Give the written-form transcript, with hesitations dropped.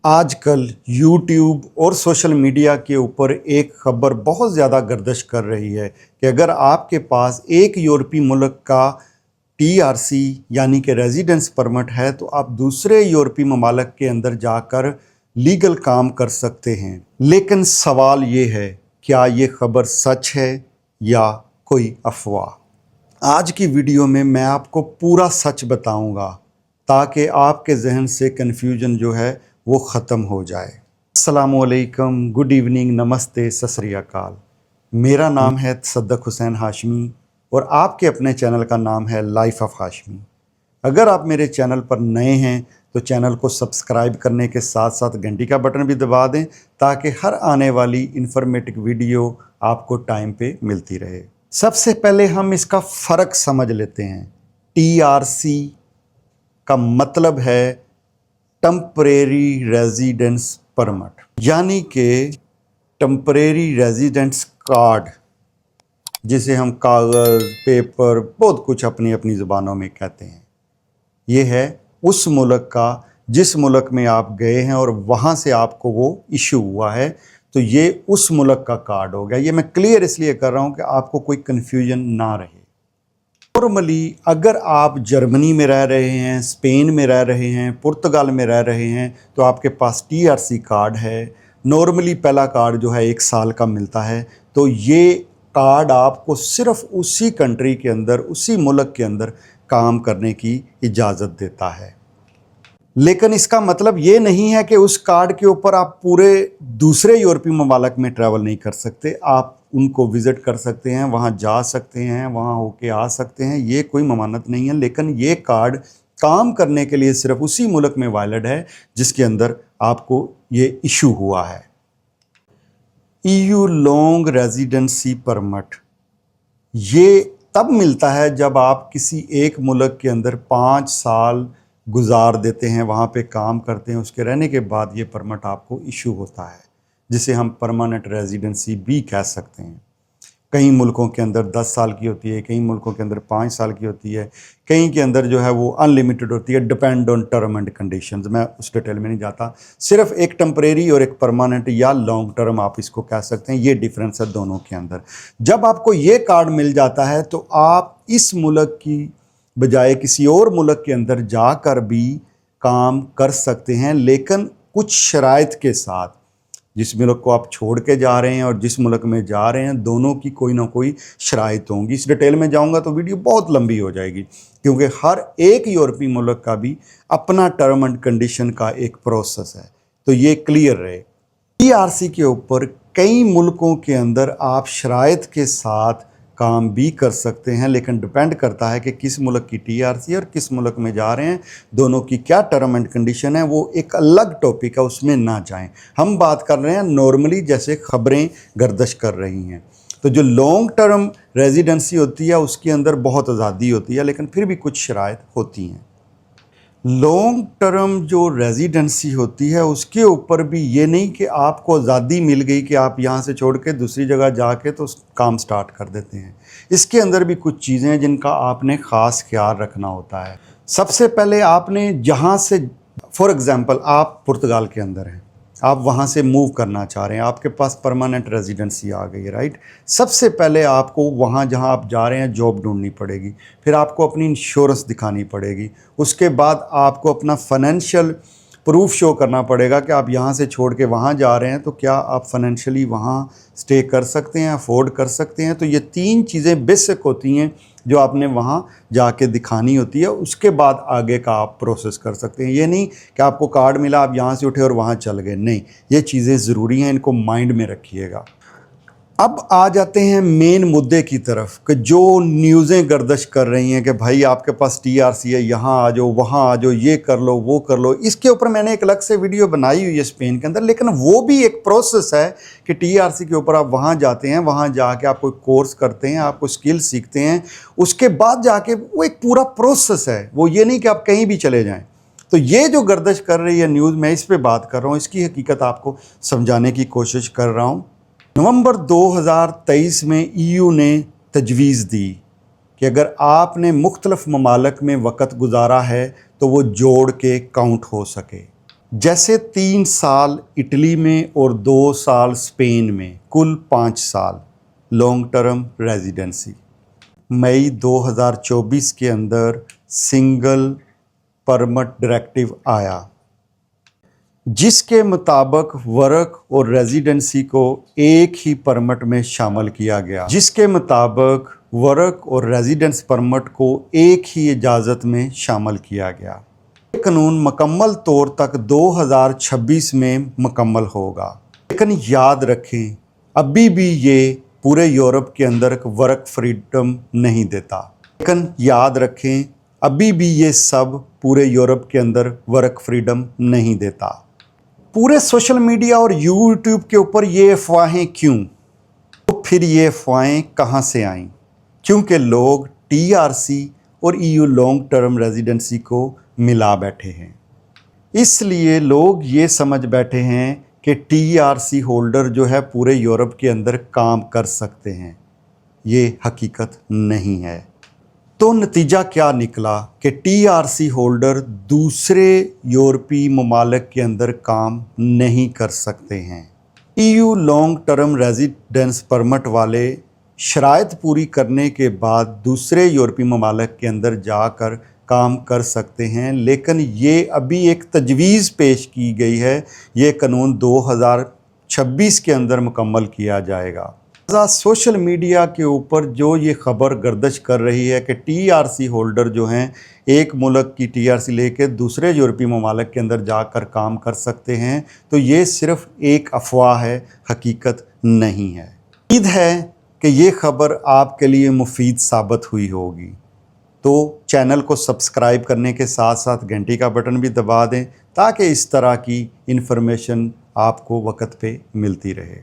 आजकल यूट्यूब और social media के ऊपर एक ख़बर बहुत ज़्यादा गर्दिश कर रही है कि अगर आपके पास एक यूरोपीय मुल्क का टीआरसी यानी कि रेजिडेंस परमिट है तो आप दूसरे यूरोपीय ममालिक के अंदर जाकर लीगल काम कर सकते हैं। लेकिन सवाल ये है, क्या ये ख़बर सच है या कोई अफवाह? आज की वीडियो में मैं आपको पूरा सच बताऊंगा ताकि आपके जहन से कन्फ्यूजन जो है वो ख़त्म हो जाए। अस्सलामुअलैकुम, गुड इवनिंग, नमस्ते, सत श्री अकाल। मेरा नाम है तसद्दुक़ हुसैन हाशमी और आपके अपने चैनल का नाम है लाइफ ऑफ हाशमी। अगर आप मेरे चैनल पर नए हैं तो चैनल को सब्सक्राइब करने के साथ साथ घंटी का बटन भी दबा दें ताकि हर आने वाली इंफॉर्मेटिव वीडियो आपको टाइम पे मिलती रहे। सबसे पहले हम इसका फ़र्क समझ लेते हैं। टीआरसी का मतलब है टेम्परेरी रेजिडेंस परमिट, यानी कि टेम्परेरी रेजिडेंस कार्ड, जिसे हम कागज़, पेपर, बहुत कुछ अपनी अपनी ज़ुबानों में कहते हैं। ये है उस मुल्क का जिस मुल्क में आप गए हैं और वहाँ से आपको वो इशू हुआ है, तो ये उस मुल्क का कार्ड हो गया। ये मैं क्लियर इसलिए कर रहा हूँ कि आपको कोई कन्फ्यूजन ना रहे। नॉर्मली अगर आप जर्मनी में रह रहे हैं, स्पेन में रह रहे हैं, पुर्तगाल में रह रहे हैं तो आपके पास टीआरसी कार्ड है। नॉर्मली पहला कार्ड जो है 1 साल का मिलता है, तो ये कार्ड आपको सिर्फ उसी कंट्री के अंदर, उसी मुल्क के अंदर काम करने की इजाज़त देता है। लेकिन इसका मतलब ये नहीं है कि उस कार्ड के ऊपर आप पूरे दूसरे यूरोपीय ममालिक में ट्रैवल नहीं कर सकते। आप उनको विज़िट कर सकते हैं, वहाँ जा सकते हैं, वहाँ होके आ सकते हैं, ये कोई ममानत नहीं है। लेकिन ये कार्ड काम करने के लिए सिर्फ उसी मुल्क में वैलिड है जिसके अंदर आपको ये इशू हुआ है। EU लॉन्ग रेजिडेंसी परमिट ये तब मिलता है जब आप किसी एक मुल्क के अंदर 5 साल गुजार देते हैं, वहाँ पे काम करते हैं, उसके रहने के बाद ये परमिट आपको इशू होता है, जिसे हम परमानेंट रेजिडेंसी भी कह सकते हैं। कई मुल्कों के अंदर 10 साल की होती है, कई मुल्कों के अंदर 5 साल की होती है, कई के अंदर जो है वो अनलिमिटेड होती है, depend on term and conditions. मैं उस डिटेल में नहीं जाता। सिर्फ एक टेम्परेरी और एक परमानेंट या लॉन्ग टर्म आप इसको कह सकते हैं, ये डिफरेंस है दोनों के अंदर। जब आपको ये कार्ड मिल जाता है तो आप इस मुल्क की बजाय किसी और मुल्क के अंदर जाकर भी काम कर सकते हैं, लेकिन कुछ शराइत के साथ। जिस मुल्क को आप छोड़ के जा रहे हैं और जिस मुल्क में जा रहे हैं, दोनों की कोई ना कोई शराइत होंगी। इस डिटेल में जाऊंगा तो वीडियो बहुत लंबी हो जाएगी, क्योंकि हर एक यूरोपीय मुल्क का भी अपना टर्म एंड कंडीशन का एक प्रोसेस है, तो ये क्लियर रहे। टीआरसी के ऊपर कई मुल्कों के अंदर आप शराइत के साथ काम भी कर सकते हैं, लेकिन डिपेंड करता है कि किस मुल्क की टीआरसी और किस मुल्क में जा रहे हैं, दोनों की क्या टर्म एंड कंडीशन है, वो एक अलग टॉपिक है, उसमें ना जाएं। हम बात कर रहे हैं नॉर्मली जैसे ख़बरें गर्दिश कर रही हैं। तो जो लॉन्ग टर्म रेजिडेंसी होती है उसके अंदर बहुत आज़ादी होती है, लेकिन फिर भी कुछ शराइत होती हैं। लॉन्ग टर्म जो रेजिडेंसी होती है उसके ऊपर भी ये नहीं कि आपको आज़ादी मिल गई कि आप यहाँ से छोड़ के दूसरी जगह जाके तो काम स्टार्ट कर देते हैं। इसके अंदर भी कुछ चीज़ें हैं जिनका आपने ख़ास ख्याल रखना होता है। सबसे पहले आपने जहाँ से, फॉर एग्ज़ाम्पल आप पुर्तगाल के अंदर हैं, आप वहाँ से मूव करना चाह रहे हैं, आपके पास परमानेंट रेजिडेंसी आ गई है, राइट। सबसे पहले आपको वहाँ जहाँ आप जा रहे हैं जॉब ढूंढनी पड़ेगी, फिर आपको अपनी इंश्योरेंस दिखानी पड़ेगी, उसके बाद आपको अपना फाइनेंशियल प्रूफ शो करना पड़ेगा कि आप यहाँ से छोड़ के वहाँ जा रहे हैं तो क्या आप फाइनेंशियली वहाँ स्टे कर सकते हैं, अफोर्ड कर सकते हैं। तो ये 3 चीज़ें बेसिक होती हैं जो आपने वहाँ जाके दिखानी होती है, उसके बाद आगे का आप प्रोसेस कर सकते हैं। ये नहीं कि आपको कार्ड मिला, आप यहाँ से उठे और वहाँ चल गए, नहीं, ये चीज़ें ज़रूरी हैं, इनको माइंड में रखिएगा। अब आ जाते हैं मेन मुद्दे की तरफ कि जो न्यूज़ें गर्दिश कर रही हैं कि भाई आपके पास टीआरसी है, यहाँ आ जाओ, वहाँ आ जाओ, ये कर लो, वो कर लो। इसके ऊपर मैंने एक अलग से वीडियो बनाई हुई है स्पेन के अंदर, लेकिन वो भी एक प्रोसेस है कि टीआरसी के ऊपर आप वहाँ जाते हैं, वहाँ जाके आप कोई कोर्स करते हैं, आप कोई स्किल सीखते हैं, उसके बाद जाके वो एक पूरा प्रोसेस है। वो ये नहीं कि आप कहीं भी चले जाएँ। तो ये जो गर्दिश कर रही है न्यूज़, मैं इस पर बात कर रहा हूँ, इसकी हकीकत आपको समझाने की कोशिश कर रहा हूँ। नवंबर 2023 में EU ने तजवीज़ दी कि अगर आपने मुख्तलिफ ममालिक में वक़्त गुजारा है तो वो जोड़ के काउंट हो सके। जैसे 3 साल इटली में और 2 साल स्पेन में, कुल 5 साल लॉन्ग टर्म रेजिडेंसी। मई 2024 के अंदर सिंगल परमिट डायरेक्टिव आया, जिसके मुताबिक वर्क और रेजिडेंसी को एक ही परमिट में शामिल किया गया, जिसके मुताबिक वर्क और रेजिडेंस परमिट को एक ही इजाज़त में शामिल किया गया। ये कानून मुकम्मल तौर तक 2026 में मुकम्मल होगा, लेकिन याद रखें अभी भी ये पूरे यूरोप के अंदर वर्क फ्रीडम नहीं देता। लेकिन याद रखें अभी भी ये सब पूरे यूरोप के अंदर वर्क फ्रीडम नहीं देता। पूरे सोशल मीडिया और यूट्यूब के ऊपर ये अफवाहें क्यों? तो फिर ये अफवाहें कहाँ से आईं? क्योंकि लोग TRC और EU लॉन्ग टर्म रेजिडेंसी को मिला बैठे हैं। इसलिए लोग ये समझ बैठे हैं कि TRC होल्डर जो है पूरे यूरोप के अंदर काम कर सकते हैं। ये हकीकत नहीं है। तो नतीजा क्या निकला कि TRC होल्डर दूसरे यूरोपीय ममालिक के अंदर काम नहीं कर सकते हैं। EU long term residence permit वाले शराइत पूरी करने के बाद दूसरे यूरोपीय ममालिक के अंदर जाकर काम कर सकते हैं, लेकिन ये अभी एक तजवीज़ पेश की गई है, ये कानून 2026 के अंदर मुकम्मल किया जाएगा। सोशल मीडिया के ऊपर जो ये ख़बर गर्दिश कर रही है कि TRC होल्डर जो हैं एक मुल्क की TRC लेके दूसरे यूरोपीय ममालिक के अंदर जाकर काम कर सकते हैं, तो ये सिर्फ़ एक अफवाह है, हकीकत नहीं है। उम्मीद है कि ये ख़बर आपके लिए मुफीद साबित हुई होगी। तो चैनल को सब्सक्राइब करने के साथ साथ घंटी का बटन भी दबा दें, ताकि इस तरह की इन्फॉर्मेशन आपको वक्त पे मिलती रहे।